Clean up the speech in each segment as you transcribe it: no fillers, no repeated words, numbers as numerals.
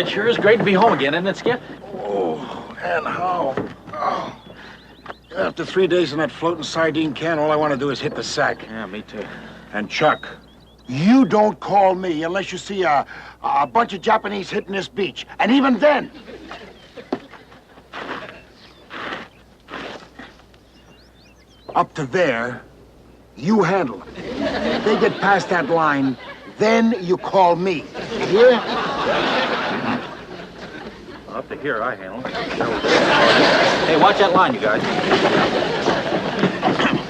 it sure is great to be home again, isn't it, Skip? Oh, and how? Oh. After 3 days in that floating sardine can, all I want to do is hit the sack. Yeah, me too. And Chuck, you don't call me unless you see a bunch of Japanese hitting this beach. And even then... Up to there, you handle it. If they get past that line, then you call me. You hear? Up to here, I handle it. Hey, watch that line, you guys.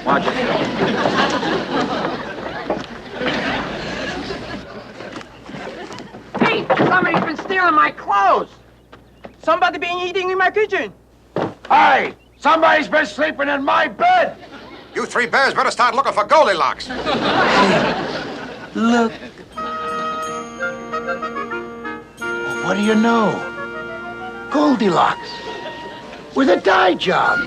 Watch it. Hey, somebody's been stealing my clothes. Somebody been eating in my kitchen. Hey, somebody's been sleeping in my bed. You three bears better start looking for Goldilocks. Look. What do you know? Goldilocks. With a dye job.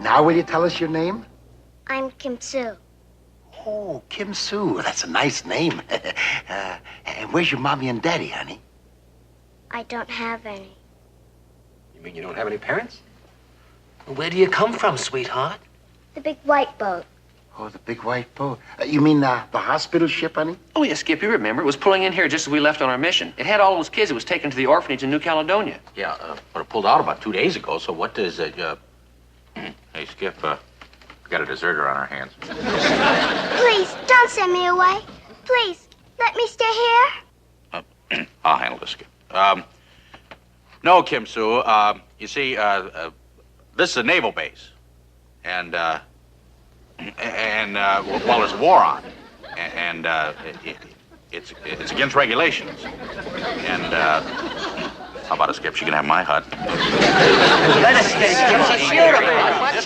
Now will you tell us your name? I'm Kim Soo. Oh, Kim Soo. That's a nice name. And where's your mommy and daddy, honey? I don't have any. You mean you don't have any parents? Where do you come from, sweetheart? The big white boat. Oh, the big white boat. You mean the hospital ship, honey? Oh, yeah, Skip, you remember. It was pulling in here just as we left on our mission. It had all those kids. It was taken to the orphanage in New Caledonia. Yeah, but it pulled out about 2 days ago, so what does it, Hey, Skip, we got a deserter on our hands. Please, don't send me away. Please, let me stay here. I'll handle this, Skip. No, Kim Soo, you see, this is a naval base. And well, there's a war on. And, it's against regulations. And, how about it, Skip? She can have my hut. Let us stay, Skip.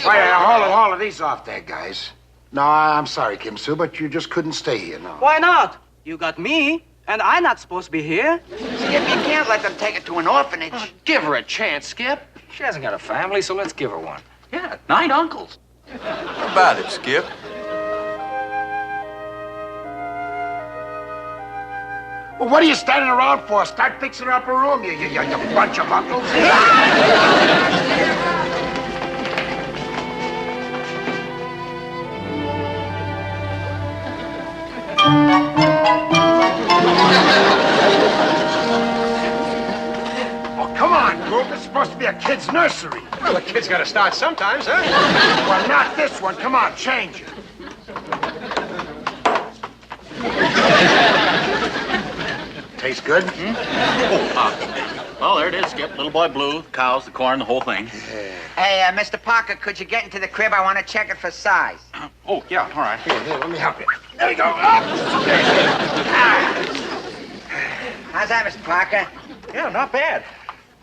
Wait, all of these off there, guys. No, I'm sorry, Kim Soo, but you just couldn't stay here, no. Why not? You got me, and I'm not supposed to be here. Skip, you can't let them take her to an orphanage. Oh, give her a chance, Skip. She hasn't got a family, so let's give her one. Yeah, 9 uncles. How about it, Skip? Well, what are you standing around for? Start fixing her up a room, you bunch of uncles. Oh, come on, group. It's supposed to be a kid's nursery. Well, the kid's got to start sometimes, huh? Well, not this one. Come on, change it. Tastes good? Well, there it is, Skip. Little boy blue, the cows, the corn, the whole thing. Hey, Mr. Parker, could you get into the crib? I want to check it for size. Oh, yeah, all right. Here, let me help you. There you go. How's that, Mr. Parker? Yeah, not bad.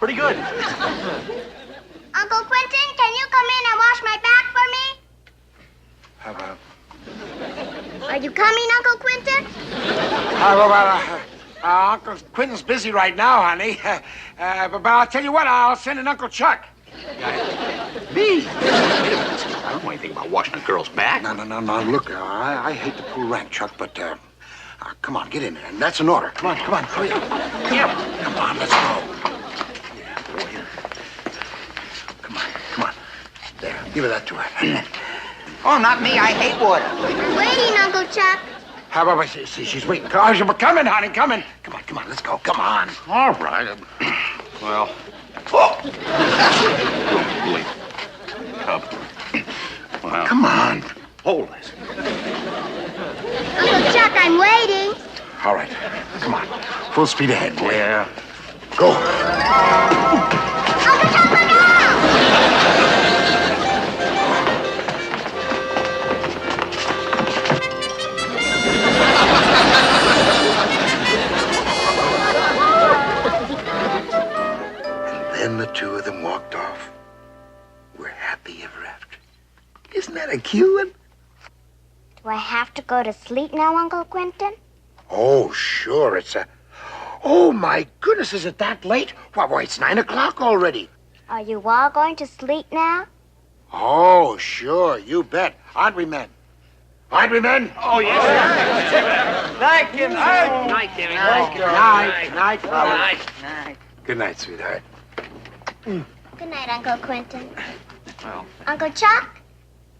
Pretty good. Uncle Quentin, can you come in and wash my back for me? How about? Are you coming, Uncle Quentin? Uncle Quentin's busy right now, honey. But I'll tell you what, I'll send in Uncle Chuck. Me? Wait a minute, Skip. I don't know anything about washing a girl's back. No. Look, I hate to pull rank, Chuck, but come on, get in there. And that's an order. Come on, hurry up. Yeah. Come on, let's go. Yeah, Come on. There, give her that to her. Oh, not me. I hate water. I'm waiting, Uncle Chuck. How about, see, she's waiting. Coming, honey, coming. Come on, let's go. Come on. All right. Well. Wait. Cub. Well. Come on. Hold this. Uncle Chuck, I'm waiting. All right. Full speed ahead, boy. Yeah. Go. And then the two of them walked off. We're happy ever after. Isn't that a cute one? Do I have to go to sleep now, Uncle Quentin? Oh, sure. Oh, my goodness, is it that late? Why, it's 9 o'clock already. Are you all going to sleep now? Oh, sure, you bet. Aren't we, men? Aren't we, men? Oh, yes. Night, Kim. Night, Timmy. Night, fellas. Night. Good night, sweetheart. Good night, Uncle Quentin. Well. Uncle Chuck,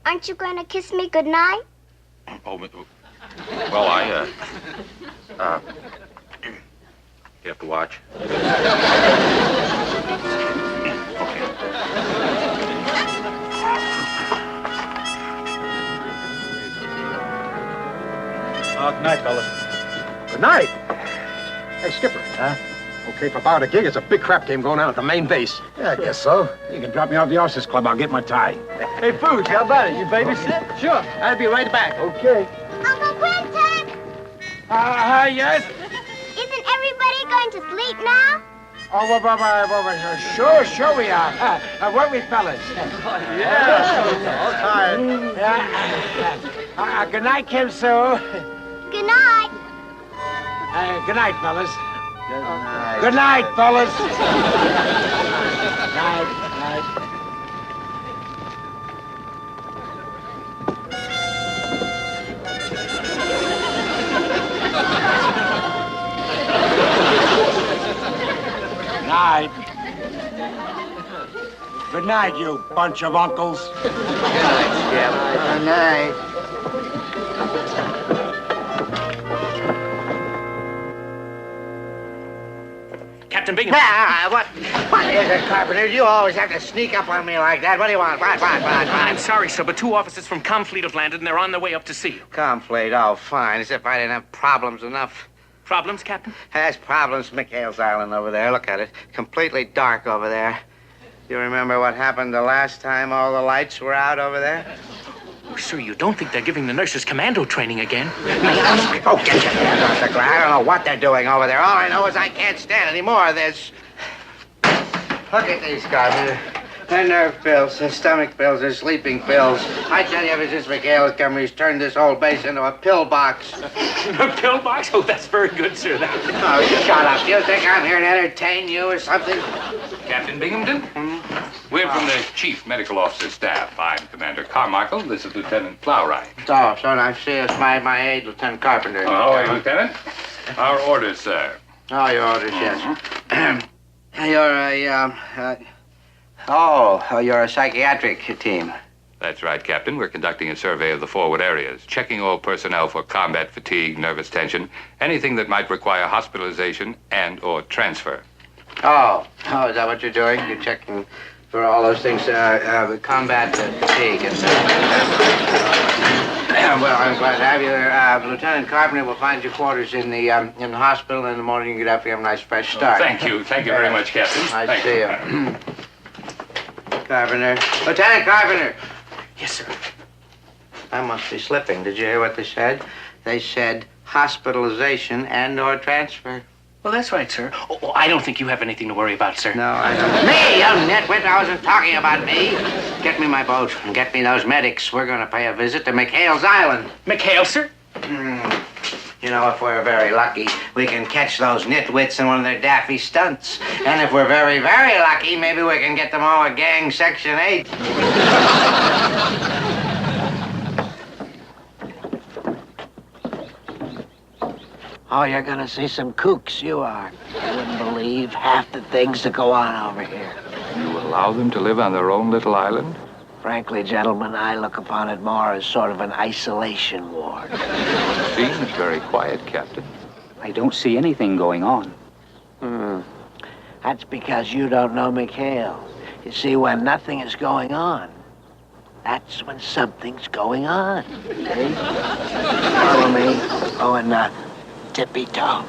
aren't you going to kiss me good night? Oh, well, you have to watch. Good night, fellas. Good night. Hey, Skipper. Huh? Okay, for about a gig, it's a big crap game going on at the main base. Yeah, I guess so. You can drop me off the Officers Club. I'll get my tie. Hey, Pooch, how about it? You babysit? Sure. I'll be right back. Okay. Uncle Quentin! Yes? Isn't everybody going to sleep now? Oh, sure we are. Weren't we, fellas? Yeah. All tired. Good night, Kim Sue. Good night. Good night, fellas. Good night, fellas. Night. Night. Good night, you bunch of uncles. Good night. Captain Bingham. What is it, Carpenter? You always have to sneak up on me like that. What do you want? What? I'm sorry, sir, but 2 officers from Comfleet have landed and they're on their way up to see you. Conflate, oh, fine. As if I didn't have problems enough. Problems, Captain? Has problems. Mchale's Island over there. Look at it. Completely dark over there. You remember what happened the last time all the lights were out over there? Oh, sir, you don't think they're giving the nurses commando training again? Oh, get your hands off the ground. I don't know what they're doing over there. All I know is I can't stand any more of this. Look at these guys. They're nerve pills, they're stomach pills, they're sleeping pills. I tell you, ever since Mchale's come, he's turned this whole base into a pill box. A pill box? Oh, that's very good, sir. Oh, shut up. You think I'm here to entertain you or something? Captain Binghamton? We're from the Chief Medical Officer Staff. I'm Commander Carmichael. This is Lieutenant Plowright. Oh, so nice to see us. My aide, Lieutenant Carpenter. Oh, how are you, Lieutenant? Our orders, sir. Oh, your orders, yes. You're a psychiatric team. That's right, Captain. We're conducting a survey of the forward areas, checking all personnel for combat fatigue, nervous tension, anything that might require hospitalization and/or transfer. Oh, is that what you're doing? You're checking for all those things, combat fatigue and... well, I'm glad to have you there. Lieutenant Carpenter will find your quarters in the hospital. In the morning, you can get up and have a nice fresh start. Thank you. Thank you very much, Captain. Nice to see you. Carpenter. Lieutenant Carpenter! Yes, sir. I must be slipping. Did you hear what they said? They said hospitalization and/or transfer. Well, that's right, sir. Oh, I don't think you have anything to worry about, sir. No, I don't. Me, you nitwit! I wasn't talking about me. Get me my boat and get me those medics. We're going to pay a visit to Mchale's Island. Mchale, sir? You know, if we're very lucky, we can catch those nitwits in one of their daffy stunts. And if we're very, very lucky, maybe we can get them all a gang Section 8. Oh, you're gonna see some kooks, you are. You wouldn't believe half the things that go on over here. You allow them to live on their own little island? Frankly, gentlemen, I look upon it more as sort of an isolation ward. It seems very quiet, Captain. I don't see anything going on. That's because you don't know Mchale. You see, when nothing is going on, that's when something's going on. See? Follow me. Oh, and tippy toe.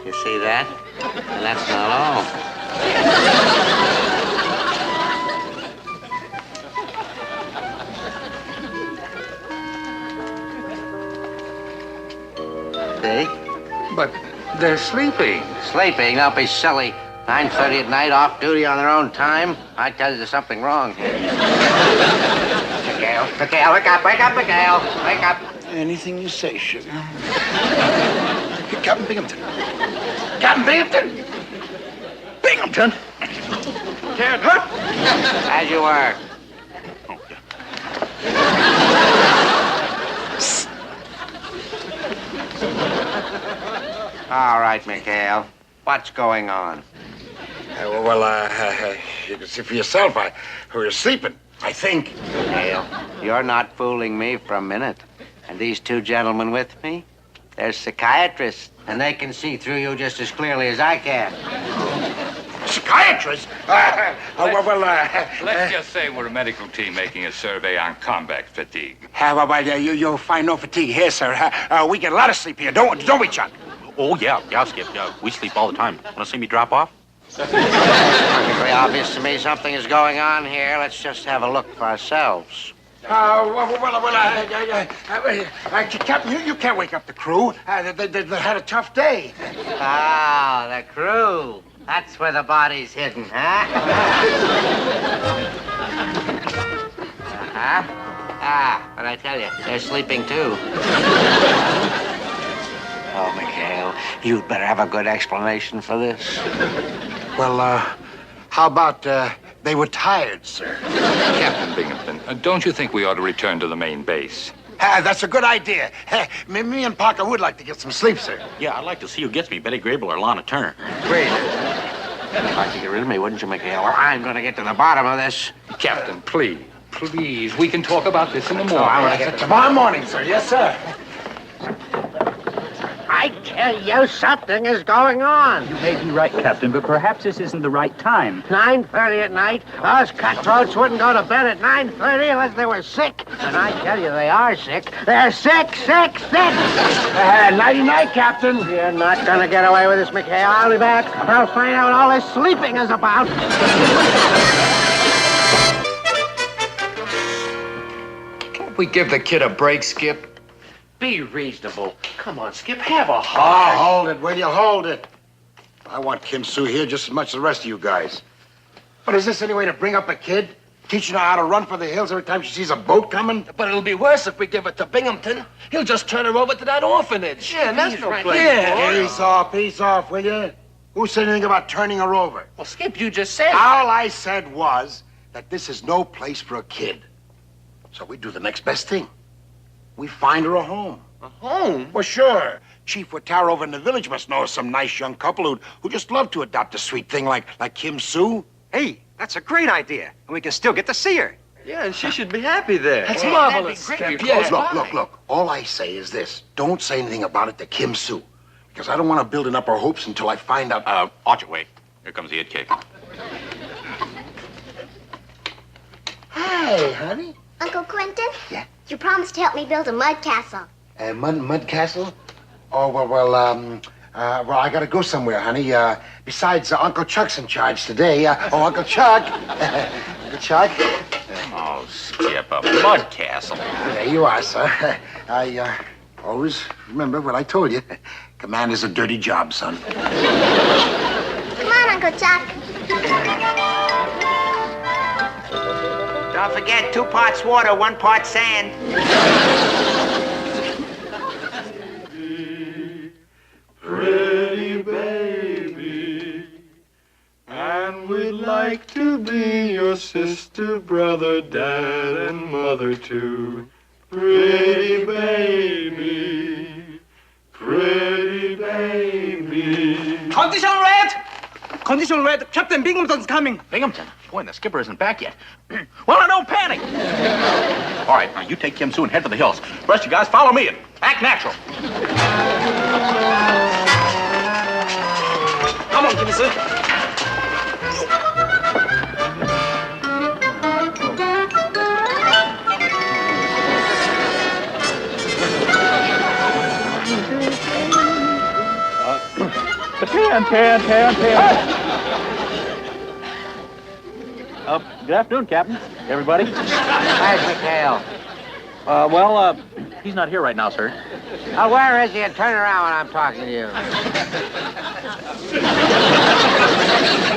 You see that? And that's not all. See? But they're sleeping. Sleeping? Don't be silly. 9:30 at night, off duty on their own time. I tell you, there's something wrong here. Mchale, wake up, Mchale, wake up. Anything you say, sugar. Captain Binghamton. Captain Binghamton! Binghamton! Can't hurt. As you were. All right, Mchale. What's going on? You can see for yourself. We were sleeping, I think. Mchale, you're not fooling me for a minute. And these two gentlemen with me, they're psychiatrists, and they can see through you just as clearly as I can. Psychiatrist? Let's just say we're a medical team making a survey on combat fatigue. You'll find no fatigue here, sir. We get a lot of sleep here, don't we, Chuck? Oh, yeah, Skip. We sleep all the time. Want to see me drop off? Perfectly obvious to me something is going on here. Let's just have a look for ourselves. Captain, you can't wake up the crew. They had a tough day. Ah, the crew. That's where the body's hidden, huh? But I tell you, they're sleeping too. Oh, Mchale, you'd better have a good explanation for this. Well, how about they were tired, sir? Captain Binghamton, don't you think we ought to return to the main base? That's a good idea. Me and Parker would like to get some sleep, sir. Yeah, I'd like to see who gets me, Betty Grable or Lana Turner. Great. You'd like to get rid of me, wouldn't you, Mchale? Well, I'm going to get to the bottom of this. Captain, please, we can talk about this in the morning. I want to get Tomorrow morning, sir. Yes, sir. I tell you, something is going on. You may be right, Captain, but perhaps this isn't the right time. 9:30 at night, us cutthroats wouldn't go to bed at 9:30 unless they were sick. And I tell you, they are sick. They're sick. Nighty-night, Captain. You're not going to get away with this, Mchale. I'll be back. I'll find out what all this sleeping is about. Can't we give the kid a break, Skip? Be reasonable. Come on, Skip, have a heart. Oh, hold it, will you? Hold it. I want Kim Sue here just as much as the rest of you guys. But is this any way to bring up a kid? Teaching her how to run for the hills every time she sees a boat coming? But it'll be worse if we give it to Binghamton. He'll just turn her over to that orphanage. Yeah, that's no place. Yeah. Peace off, will you? Who said anything about turning her over? Well, Skip, you just said... All I said was that this is no place for a kid. So we do the next best thing. We find her a home. A home? Well, sure. Chief Watara over in the village must know some nice young couple who just love to adopt a sweet thing like Kim Sue. Hey, that's a great idea. And we can still get to see her. Yeah, and she should be happy there. That's marvelous. That'd be Skip. great. Look. All I say is this. Don't say anything about it to Kim Sue. Because I don't want to build up her hopes until I find out... Watch it, wait. Here comes the It Cake. Hey, honey. Uncle Quentin? Yeah? You promised to help me build a mud castle. Mud castle? Oh, well, I gotta go somewhere, honey. Besides, Uncle Chuck's in charge today. Uncle Chuck. Uncle Chuck. Oh, Skip, a mud castle. There you are, sir. I always remember what I told you. Command is a dirty job, son. Come on, Uncle Chuck. Don't forget, 2 parts water, 1 part sand. Pretty baby, and we'd like to be your sister, brother, dad, and mother too. Pretty baby, pretty baby. Condition red. Captain Binghamton's coming. Binghamton? Boy, the skipper isn't back yet. Well, don't panic. All right, now you take Kim Sue and head for the hills. The rest of you guys follow me and act natural. Good afternoon, Captain. Everybody. Where's Mchale? He's not here right now, sir. Oh, where is he? And turn around when I'm talking to you.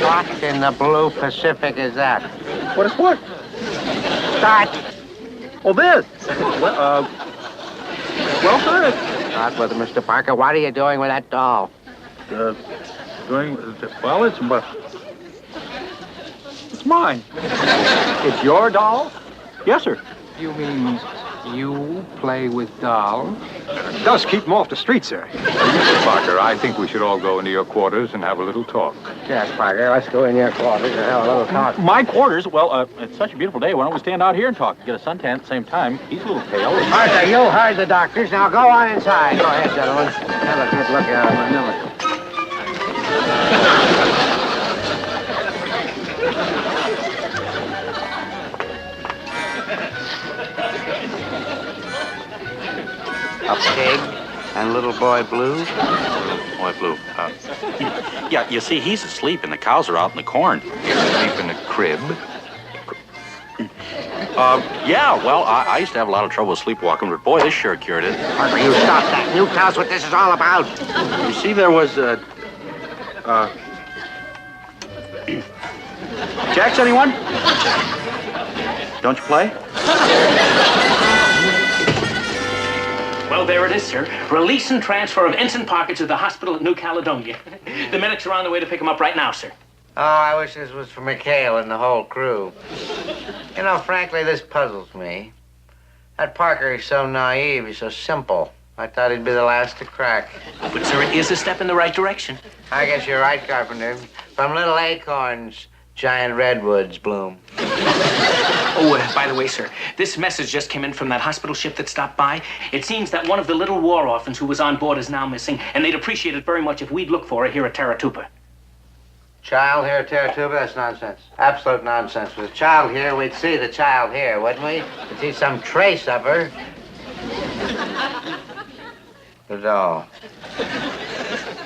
What in the blue Pacific is that? What is what? Start. Oh, this. Well, sir, Start with it, Mr. Parker. What are you doing with that doll? it's mine. It's your doll? Yes, sir. You mean you play with dolls? It does keep them off the street, sir. Mr. Parker, I think we should all go into your quarters and have a little talk. Yes, Parker. Let's go in your quarters and have a little talk. My quarters? Well, it's such a beautiful day. Why don't we stand out here and talk? Get a suntan at the same time. He's a little pale. Parker, you heard the doctors. Now go on inside. Go ahead, gentlemen. Have a good look at him. A pig and little boy Blue. Boy Blue. Yeah, you see, he's asleep and the cows are out in the corn. Sleep in a crib. Yeah, well, I used to have a lot of trouble sleepwalking, but boy, this sure cured it. Parker, you stop that. You tell us what this is all about. You see, there was Jacks, anyone? Don't you play? Well, there it is, sir. Release and transfer of Ensign Parker to the hospital at New Caledonia. The medics are on the way to pick him up right now, sir. Oh, I wish this was for Mchale and the whole crew. You know, frankly, this puzzles me. That Parker is so naive, he's so simple. I thought he'd be the last to crack. But, sir, it is a step in the right direction. I guess you're right, Carpenter. From little acorns, giant redwoods bloom. Oh, by the way, sir, this message just came in from that hospital ship that stopped by. It seems that one of the little war orphans who was on board is now missing, and they'd appreciate it very much if we'd look for her here at Taratupa. Child here at Taratuba? That's nonsense. Absolute nonsense. With a child here, we'd see the child here, wouldn't we? We'd see some trace of her. The doll.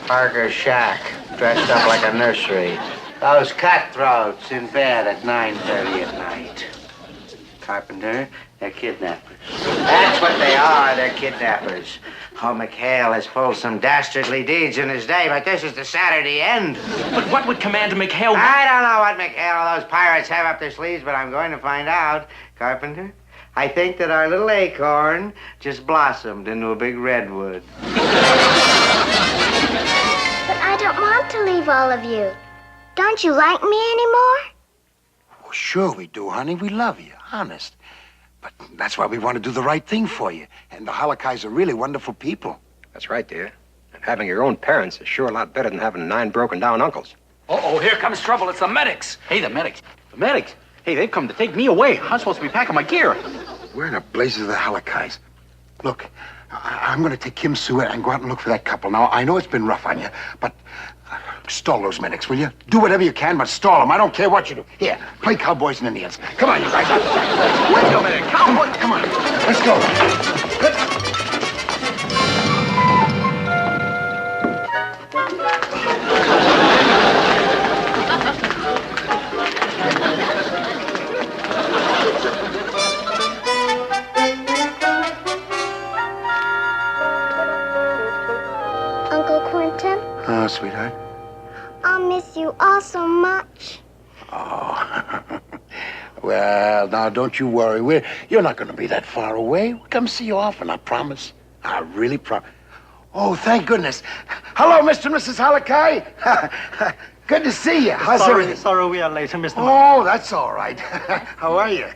Parker's shack, dressed up like a nursery. Those cutthroats in bed at 9:30 at night. Carpenter, they're kidnappers. That's what they are, they're kidnappers. Oh, Mchale has pulled some dastardly deeds in his day, but this is the Saturday end. But what would Commander Mchale... I don't know what Mchale or those pirates have up their sleeves, but I'm going to find out. Carpenter, I think that our little acorn just blossomed into a big redwood. But I don't want to leave all of you. Don't you like me anymore? Well, sure we do, honey. We love you, honest. But that's why we want to do the right thing for you. And the Halakais are really wonderful people. That's right, dear. And having your own parents is sure a lot better than having 9 broken-down uncles. Uh-oh, here comes trouble. It's the medics. Hey, the medics. The medics? Hey, they've come to take me away. I'm supposed to be packing my gear. Where in the blazes are the Halakais? Look, I'm going to take Kim Sue and go out and look for that couple. Now, I know it's been rough on you, but stall those medics, will you? Do whatever you can, but stall them. I don't care what you do. Here, play cowboys and Indians. Come on, you guys. Wait a minute, cowboy. Come on, let's go. Uncle Quentin, Oh, sweetheart. I'll miss you all so much. Oh. Well, now, don't you worry. You're not going to be that far away. We'll come see you often, I promise. I really promise. Oh, thank goodness. Hello, Mr. and Mrs. Halakai. Good to see you. How's everything? Sorry we are late, Mr. Oh, that's all right. How are you?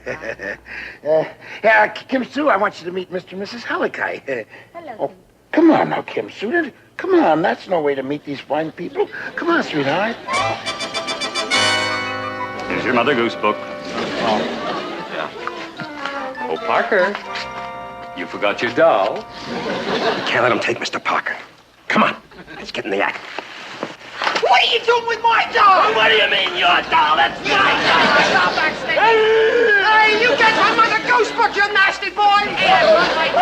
Yeah, Kim Sue, I want you to meet Mr. and Mrs. Halakai. Hello. Oh, come on now, Kim Sue. Come on, that's no way to meet these fine people. Come on, sweetheart. Here's your Mother Goose book. Oh, Parker, you forgot your doll. Can't let him take Mr. Parker. Come on, let's get in the act. Woo! What are you doing with my doll? What do you mean your doll? That's my doll. Hey, you get my mother ghost book, you nasty boy. Yeah, run like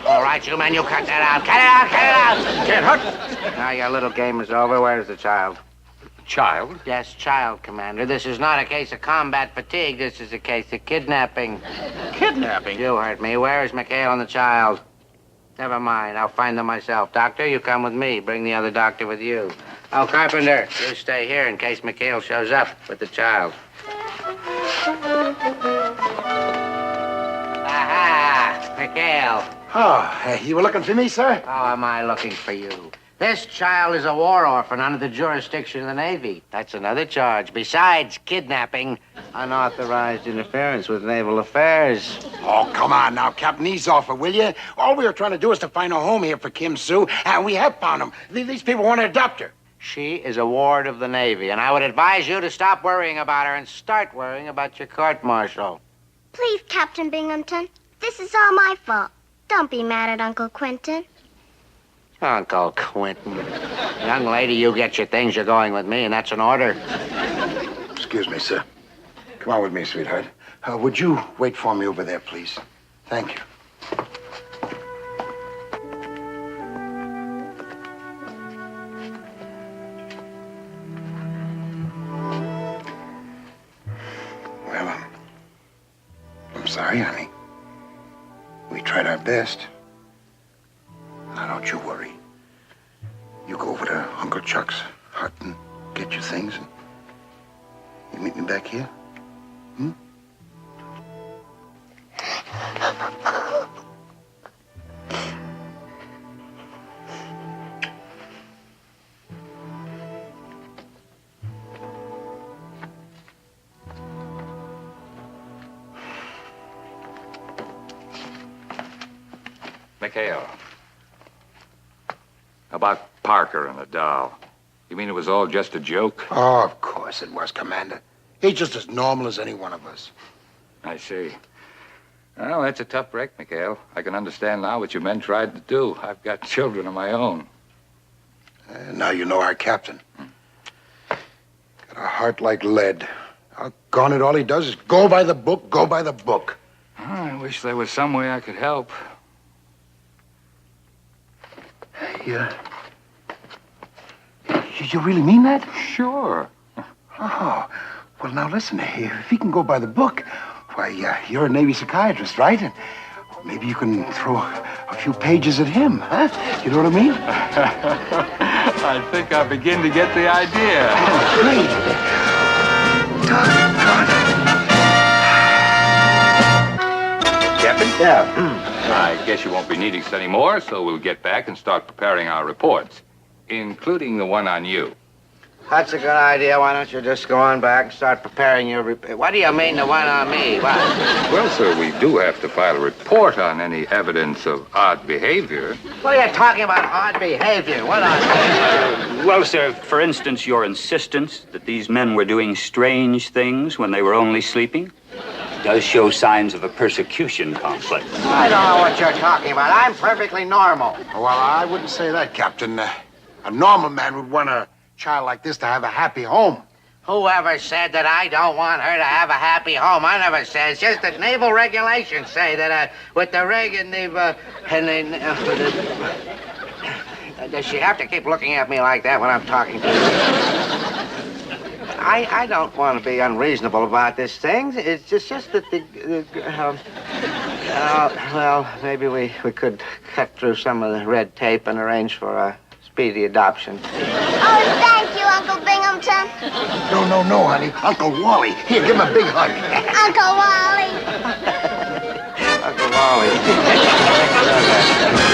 All right, you men, you cut that out. Cut it out, cut it out. Can't hurt. Now your little game is over. Where's the child? Child? Yes, child, Commander. This is not a case of combat fatigue. This is a case of kidnapping. Kidnapping? You heard me. Where is Mchale and the child? Never mind. I'll find them myself. Doctor, you come with me. Bring the other doctor with you. Oh, Carpenter, you stay here in case Mchale shows up with the child. Aha! Mchale. Oh, you were looking for me, sir? How am I looking for you? This child is a war orphan under the jurisdiction of the Navy. That's another charge. Besides kidnapping, unauthorized interference with naval affairs. Oh, come on now, Captain. Ease off it, will you? All we were trying to do is to find a home here for Kim Sue, and we have found him. These people want to adopt her. She is a ward of the Navy, and I would advise you to stop worrying about her and start worrying about your court-martial. Please, Captain Binghamton. This is all my fault. Don't be mad at Uncle Quentin. Uncle Quentin. Young lady, you get your things. You're going with me, and that's an order. Excuse me, sir. Come on with me, sweetheart. Would you wait for me over there, please? Thank you. Well, I'm sorry, honey. We tried our best. Now, don't you worry. You go over to Uncle Chuck's hut and get your things, and you meet me back here? Hmm? Mchale. About Parker and the doll. You mean it was all just a joke? Oh, of course it was, Commander. He's just as normal as any one of us. I see. Well, that's a tough break, Mchale. I can understand now what your men tried to do. I've got children of my own. Now you know our captain. Got a heart like lead. Doggone it, all he does is go by the book, go by the book. Oh, I wish there was some way I could help. Yeah. You really mean that? Sure. Oh, well, now listen, if he can go by the book, why, you're a Navy psychiatrist, right? And maybe you can throw a few pages at him, huh? You know what I mean? I think I begin to get the idea. Oh, great. Doggone it. Captain? Yeah. I guess you won't be needing us anymore, so we'll get back and start preparing our reports, including the one on you. That's a good idea. Why don't you just go on back and start preparing your report? What do you mean, the one on me? What? Well, sir, we do have to file a report on any evidence of odd behavior. What are you talking about, odd behavior? What on? Well, sir, for instance, your insistence that these men were doing strange things when they were only sleeping does show signs of a persecution complex. I don't know what you're talking about. I'm perfectly normal. Well, I wouldn't say that, Captain. A normal man would want a child like this to have a happy home. Whoever said that I don't want her to have a happy home? I never said. It's just that naval regulations say that with the rig and does she have to keep looking at me like that when I'm talking to you? I don't want to be unreasonable about this thing. It's just that well, maybe we could cut through some of the red tape and arrange for a speedy adoption. Oh, thank you, Uncle Binghamton. No, honey. Uncle Wally. Here, give him a big hug. Uncle Wally. Uncle Wally.